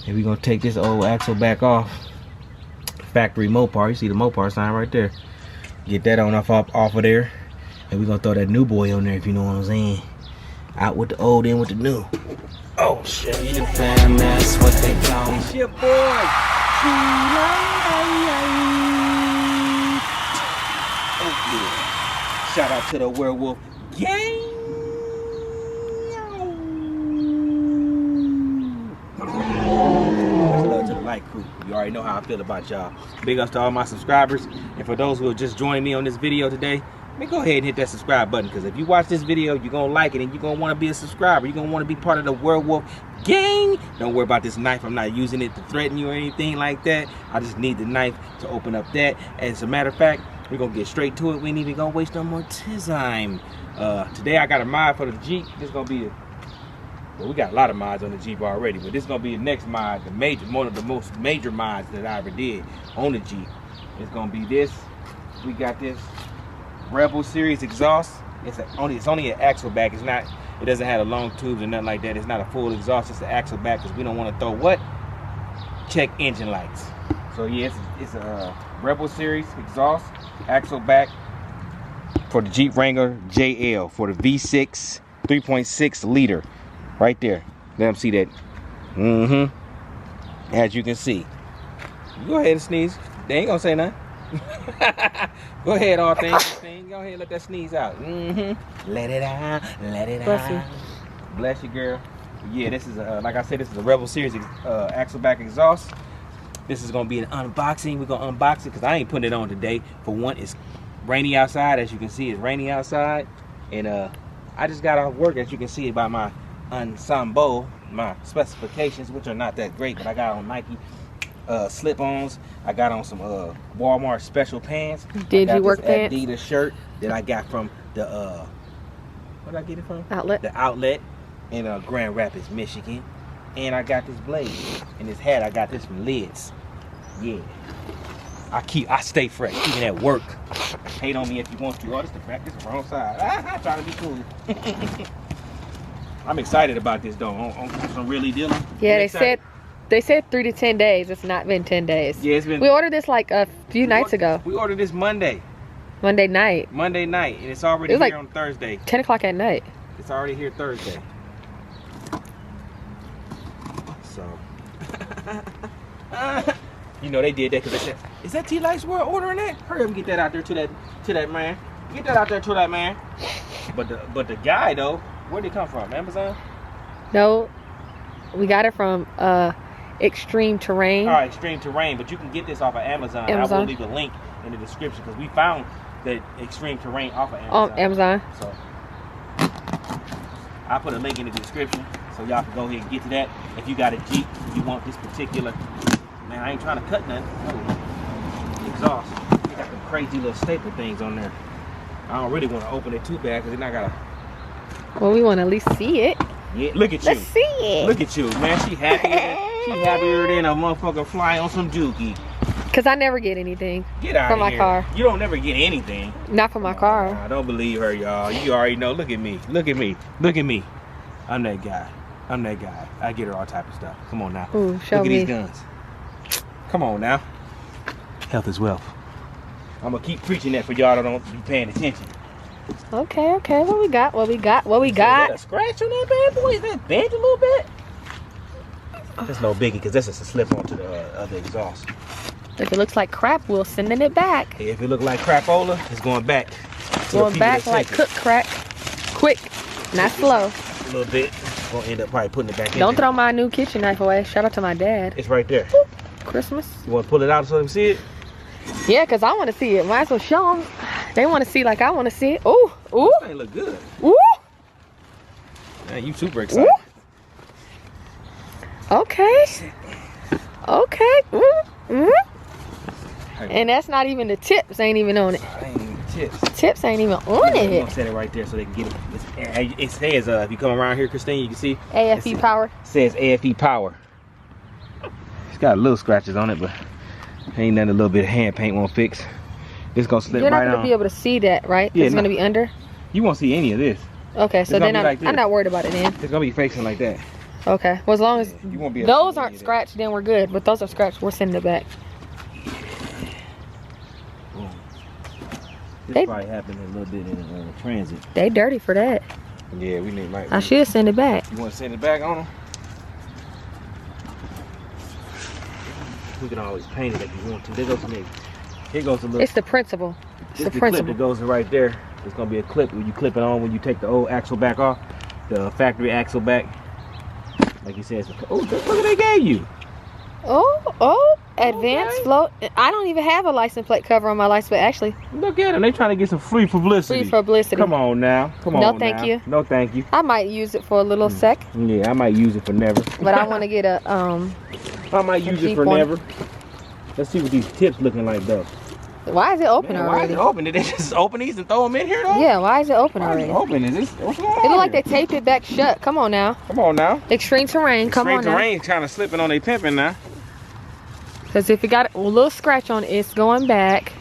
And we're gonna take this old axle back off. Factory Mopar. You see the Mopar sign right there. Get that on off of there. And we're gonna throw that new boy on there, if you know what I'm saying. Out with the old, in with the new. Oh shit. That's what they call me. It's your boy. Oh yeah. Shout out to the Werewolf Gang. Much love to the Light Crew. You already know how I feel about y'all. Big ups to all my subscribers. And for those who are just joining me on this video today, go ahead and hit that subscribe button, because if you watch this video, you're gonna like it and you're gonna want to be a subscriber. You're gonna want to be part of the Werewolf Gang. Don't worry about this knife. I'm not using it to threaten you or anything like that. I just need the knife to open up that. As a matter of fact, we're gonna get straight to it. We ain't even gonna waste no more time. Today I got a mod for the Jeep. This is gonna be well, we got a lot of mods on the Jeep already, but this is gonna be the next mod, one of the most major mods that I ever did on the Jeep. It's gonna be this. We got this Rebel Series exhaust. It's only an axle back. It doesn't have a long tubes or nothing like that. It's not a full exhaust. It's an axle back, because we don't want to throw what? Check engine lights. So yeah, it's a Rebel Series exhaust axle back for the Jeep Wrangler JL for the V6 3.6 liter. Right there. Let them see that. As you can see. Go ahead and sneeze. They ain't gonna say nothing. Go ahead, all things. Go ahead and let that sneeze out. Let it out. Let it Bless out. you. Bless you, girl. Yeah, this is like I said, this is a Rebel Series axle back exhaust. This is gonna be an unboxing. We're gonna unbox it because I ain't putting it on today. For one, it's rainy outside. As you can see, it's rainy outside, and I just got off work. As you can see by my ensemble, my specifications, which are not that great, but I got on Nike slip-ons. I got on some Walmart special pants. Did you work pants? Adidas shirt that I got from the where did I get it from? Outlet. The outlet in Grand Rapids, Michigan. And I got this blade and this hat. I got this from Lids. Yeah. I stay fresh, even at work. Hate on me if you want to. Oh, this is the wrong side. I'm trying to be cool. I'm excited about this though. On some really dealing. Yeah, they said 3 to 10 days. It's not been 10 days. Yeah, it's been. We ordered this like a few nights ago. We ordered this Monday night. Monday night, and it's already here like on Thursday. 10 o'clock at night. It's already here Thursday. So, you know they did that because they said, "Is that T-Lights World ordering that? Hurry up and get that out there to that man. Get that out there to that man." But the guy though, where did it come from? Amazon? No, we got it from Extreme Terrain. All right, Extreme Terrain, but you can get this off of Amazon. I will leave a link in the description because we found that Extreme Terrain off of Amazon. Amazon. So I'll put a link in the description so y'all can go ahead and get to that. If you got a Jeep, you want this particular, man, I ain't trying to cut nothing. Oh, exhaust. They got some crazy little staple things on there. I don't really want to open it too bad because then I gotta. Well, we want to at least see it. Yeah, look at you. Let's see it. Look at you, man. She happier than a motherfucker fly on some dookie. Cause I never get anything from my car. You don't never get anything. Not from my car. I don't believe her, y'all. You already know. Look at me. Look at me. Look at me. I'm that guy. I'm that guy. I get her all type of stuff. Come on now. Ooh, show Look at me. these guns. Come on now. Health is wealth. I'm gonna keep preaching that for y'all that don't be paying attention. Okay. What we got? What we got? Is that a scratch on that bad boy? Is that bent a little bit? That's no biggie because that's just a slip onto the other exhaust. If it looks like crap, we'll sending it back. Hey, if it look like crapola, it's going back. Going back like cook crack. Quick, not slow. A little bit. Gonna end up probably putting it back in. Don't throw my new kitchen knife away. Shout out to my dad. It's right there. Christmas. You want to pull it out so they can see it? Yeah, because I want to see it. Might as well show them. They want to see like I want to see it. Ooh. This thing look good. Ooh. Man, you super excited. Ooh. Okay. Ooh. And that's not even the tips. Ain't even on it. Ain't even tips. Tips ain't even on I'm it. gonna set it right there so they can get it. It says, if you come around here, Christine, you can see. AFE power. It says AFE power. It's got little scratches on it, but ain't nothing a little bit of hand paint won't fix. It's gonna slip right on. You're not gonna be able to see that, right? Yeah, it's gonna be under. You won't see any of this. Okay, so then like I'm not worried about it then. It's gonna be facing like that. Okay. Well, as long as You won't be able to those see aren't any of that. scratched, then we're good. But those are scratched, we're sending it back. Boom. This They- probably happened a little bit in transit. They dirty for that. Yeah, we need. I should send it back. You want to send it back on them? We can always paint it if you want to. There goes some. Here goes a little. It's the principle. It's This the the clip principle. that goes right there. It's gonna be a clip when you clip it on when you take the old axle back off, the factory axle back. Like you said, it's oh, look what they gave you. Oh, advanced Okay. float. I don't even have a license plate cover on my license plate, actually. Look at them. They trying to get some free publicity. Free publicity. Come on now. Come on. No, thank you. No, thank you. I might use it for a little sec, Yeah, I might use it for never. but I want to get a I might use it cheap for one. never. Let's see what these tips looking like though. Why is it open Man, why is already? it open? Did they just open these and throw them in here though? Yeah, why is it open Why is already? it open? Is this? What's going It on look like they here? taped it back shut. Come on now. Come on now. Extreme terrain. Come on Extreme now. terrain kind of slipping on their pimping now. Because if it got a little scratch on it, it's going back.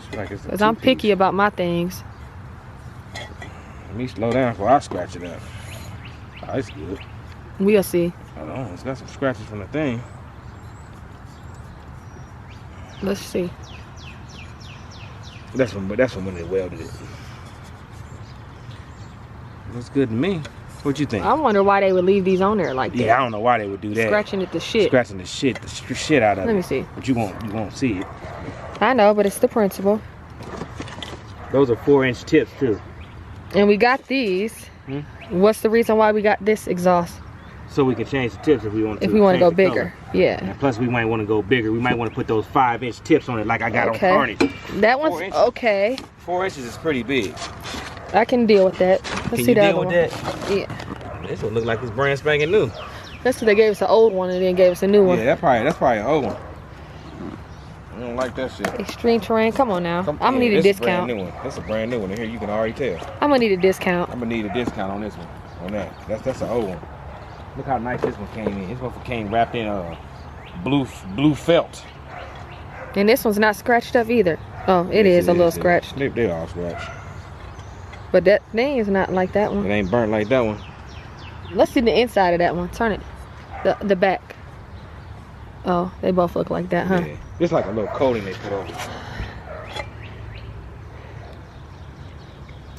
It's like it's a Because I'm two-piece. picky about my things. Let me slow down before I scratch it up. Oh, it's good. We'll see. Hold on, it's got some scratches from the thing. Let's see. That's from when they welded it. Looks good to me. What you think? I wonder why they would leave these on there like that. Yeah, I don't know why they would do that. Scratching it to shit. Scratching the shit out of it. Let me see. But you won't see it. I know, but it's the principle. Those are 4-inch tips too. And we got these. Hmm? What's the reason why we got this exhaust? So we can change the tips if we want to. If we want to change go the bigger. color. Yeah. And plus, we might want to go bigger. We might want to put those 5-inch tips on it, like I got Okay. on Carnage. That 4 one's inches. okay. 4 inches is pretty big. I can deal with that. Let's Can see you the deal other with one. that? Yeah. This one look like it's brand spanking new. That's what they gave us, an old one, and then gave us a new one. Yeah, that's probably an old one. I don't like that shit. Extreme terrain. Come on now. I'm gonna need a this is discount. brand new one. That's a brand new one. In here, you can already tell. I'm gonna need a discount. I'm gonna need a discount on this one. On that. That's an old one. Look how nice this one came in. This one came wrapped in blue felt. And this one's not scratched up either. Oh, it is a little scratched. They all scratched. But that thing is not like that It one. ain't burnt like that one. Let's see the inside of that one. Turn it. The back. Oh, they both look like that, huh? Yeah. It's like a little coating they put on.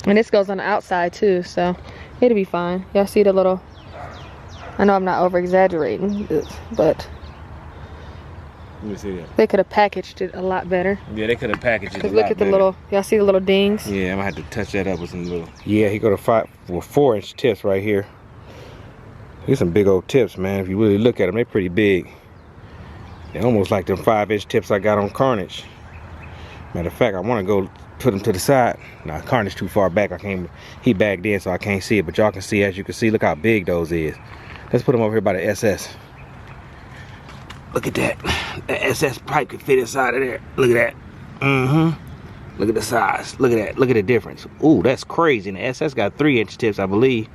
And this goes on the outside too, so it'll be fine. Y'all see the little, I know I'm not over exaggerating, but Let me see that. they could have packaged it a lot better. Yeah, they could have packaged it a Cause lot look at the better. little, y'all see the little dings? Yeah, I'm gonna have to touch that up with some little. Yeah, he got a 4-inch tips right here. These some big old tips, man. If you really look at them, they're pretty big. They're almost like them 5-inch tips I got on Carnage. Matter of fact, I want to go put them to the side. Nah, Carnage too far back. He backed in, so I can't see it. But y'all can see, as you can see, look how big those is. Let's put them over here by the SS. Look at that. The SS pipe could fit inside of there. Look at that. Look at the size. Look at that. Look at the difference. Ooh, that's crazy. And the SS got 3-inch tips, I believe.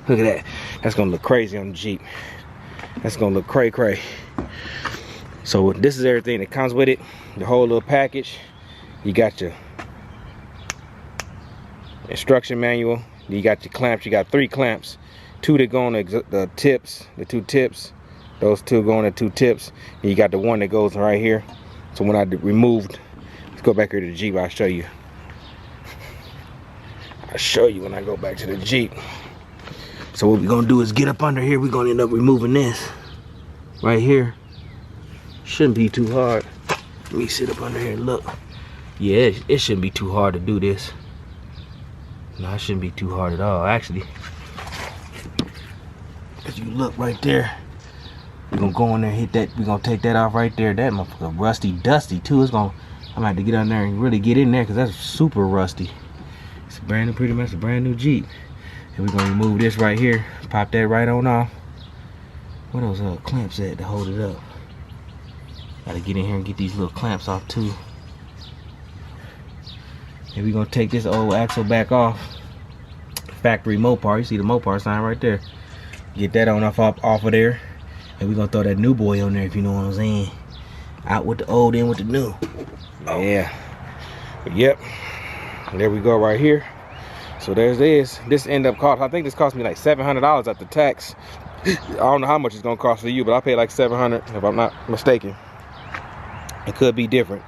Look at that. That's gonna look crazy on the Jeep. That's gonna look cray. So this is everything that comes with it. The whole little package. You got your instruction manual. You got your clamps. You got 3 clamps. 2 that go on the tips. The 2 tips. Those 2 go on the 2 tips. And you got the one that goes right here. So when I removed, let's go back here to the Jeep. I'll show you. I'll show you when I go back to the Jeep. So what we're gonna do is get up under here. We're gonna end up removing this right here. Shouldn't be too hard. Let me sit up under here and look. Yeah, it shouldn't be too hard to do this. No, it shouldn't be too hard at all. Actually, as you look right there, we're gonna go in there and hit that. We're gonna take that off right there. That motherfucker rusty dusty too. I'm gonna have to get on there and really get in there because that's super rusty. It's a brand new, pretty much a brand new Jeep. And we're gonna remove this right here, pop that right on off. Where those clamps at to hold it up? Gotta get in here and get these little clamps off too. And we're gonna take this old axle back off. Factory Mopar, you see the Mopar sign right there. Get that on off of there. And we're gonna throw that new boy on there, if you know what I'm saying. Out with the old, in with the new. Yeah. Yep. There we go right here. So there's this. This ended up cost, I think this cost me like $700 after tax. I don't know how much it's gonna cost for you, but I paid like $700 if I'm not mistaken. It could be different.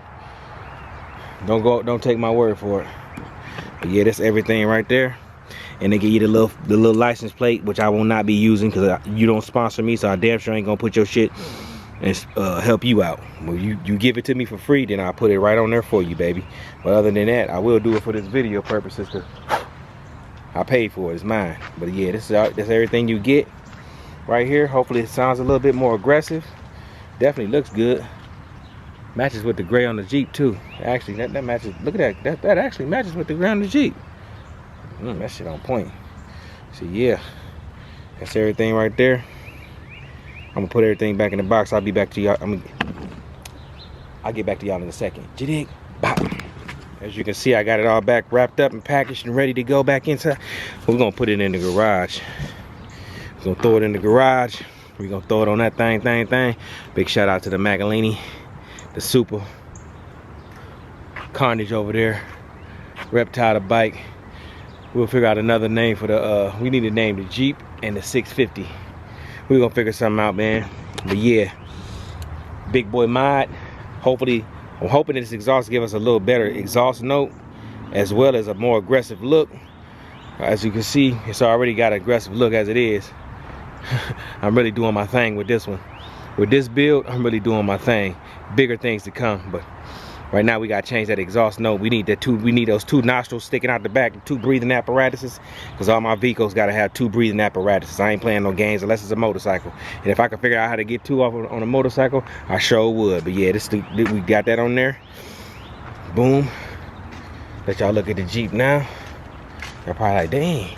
Don't take my word for it. But yeah, that's everything right there. And they give you the little license plate, which I will not be using because you don't sponsor me, so I damn sure ain't gonna put your shit and help you out. When you give it to me for free, then I'll put it right on there for you, baby. But other than that, I will do it for this video purposes because I paid for it. It's mine. But yeah, that's everything you get right here. Hopefully it sounds a little bit more aggressive. Definitely looks good. Matches with the gray on the Jeep too. Actually, that matches. Look at that. That actually matches with the gray on the Jeep. That shit on point. So yeah, that's everything right there. I'm gonna put everything back in the box. I'll be back to y'all. I'll get back to y'all in a second. Jig, bop. As you can see, I got it all back wrapped up and packaged and ready to go back inside. We're gonna put it in the garage. We're gonna throw it in the garage. We're gonna throw it on that thing. Big shout out to the Magalini, the Super, Carnage over there, Reptile the bike. We'll figure out another name for the, we need to name the Jeep and the 650. We're gonna figure something out, man. But yeah, big boy mod. Hopefully, I'm hoping this exhaust give us a little better exhaust note, as well as a more aggressive look. As you can see, it's already got an aggressive look as it is. I'm really doing my thing with this one. With this build, I'm really doing my thing. Bigger things to come, but right now we gotta change that exhaust note. We need those two nostrils sticking out the back, two breathing apparatuses, because all my vehicles gotta have two breathing apparatuses. I ain't playing no games unless it's a motorcycle. And if I could figure out how to get two off on a motorcycle, I sure would. But yeah, we got that on there. Boom. Let y'all look at the Jeep now. Y'all probably like, dang,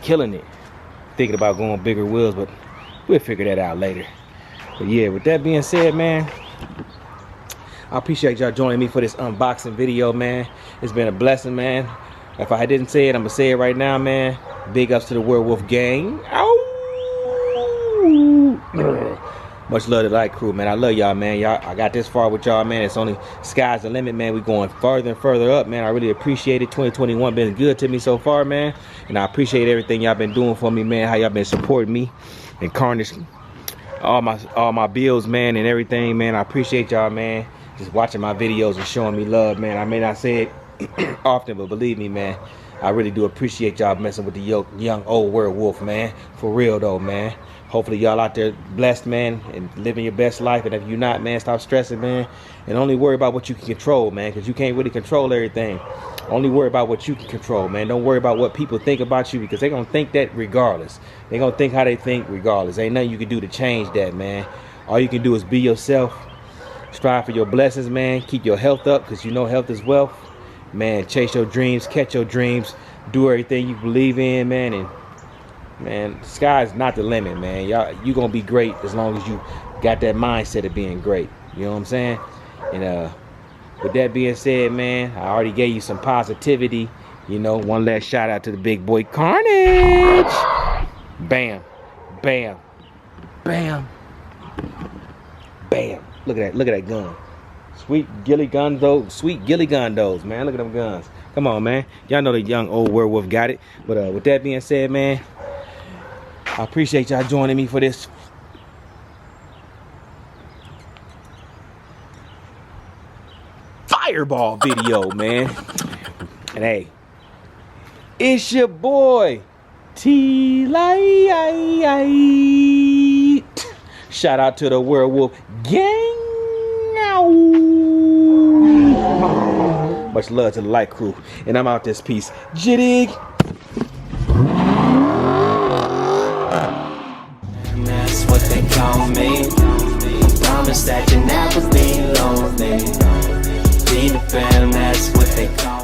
killing it. Thinking about going bigger wheels, but we'll figure that out later. But yeah, with that being said, man, I appreciate y'all joining me for this unboxing video, man. It's been a blessing, man. If I didn't say it, I'm gonna say it right now, man. Big ups to the Werewolf gang. Ow! Much love to the Light Crew, man. I love y'all, man. I got this far with y'all, man. It's only sky's the limit, man. We going further and further up, man. I really appreciate it. 2021 been good to me so far, man. And I appreciate everything y'all been doing for me, man. How y'all been supporting me and Carnage, all my bills, man, and everything, man. I appreciate y'all, man. Just watching my videos and showing me love, man. I may not say it often, but believe me, man, I really do appreciate y'all messing with the young old werewolf, man. For real though, man. Hopefully y'all out there blessed, man, and living your best life. And if you're not, man, stop stressing, man, and only worry about what you can control, man, because you can't really control everything. Only worry about what you can control, man. Don't worry about what people think about you, because they're gonna think that regardless. They're gonna think how they think regardless. Ain't nothing you can do to change that, man. All you can do is be yourself. Strive for your blessings, man. Keep your health up, because you know health is wealth. Man, chase your dreams, catch your dreams, do everything you believe in, man. And man, the sky's not the limit, man. You gonna be great as long as you got that mindset of being great. You know what I'm saying? And with that being said, man, I already gave you some positivity. You know, one last shout out to the big boy Carnage. Bam, bam, bam, bam. Look at that gun. Sweet ghillie gun those, man. Look at them guns. Come on, man. Y'all know the young old werewolf got it. But with that being said, man, I appreciate y'all joining me for this fireball video, man. And hey, it's your boy T-Light. Shout out to the werewolf gang. Much love to the Light Crew, and I'm out this piece. Jittig. And that's what they call me. Promise that you never be lonely. Be the fan, that's what they call me.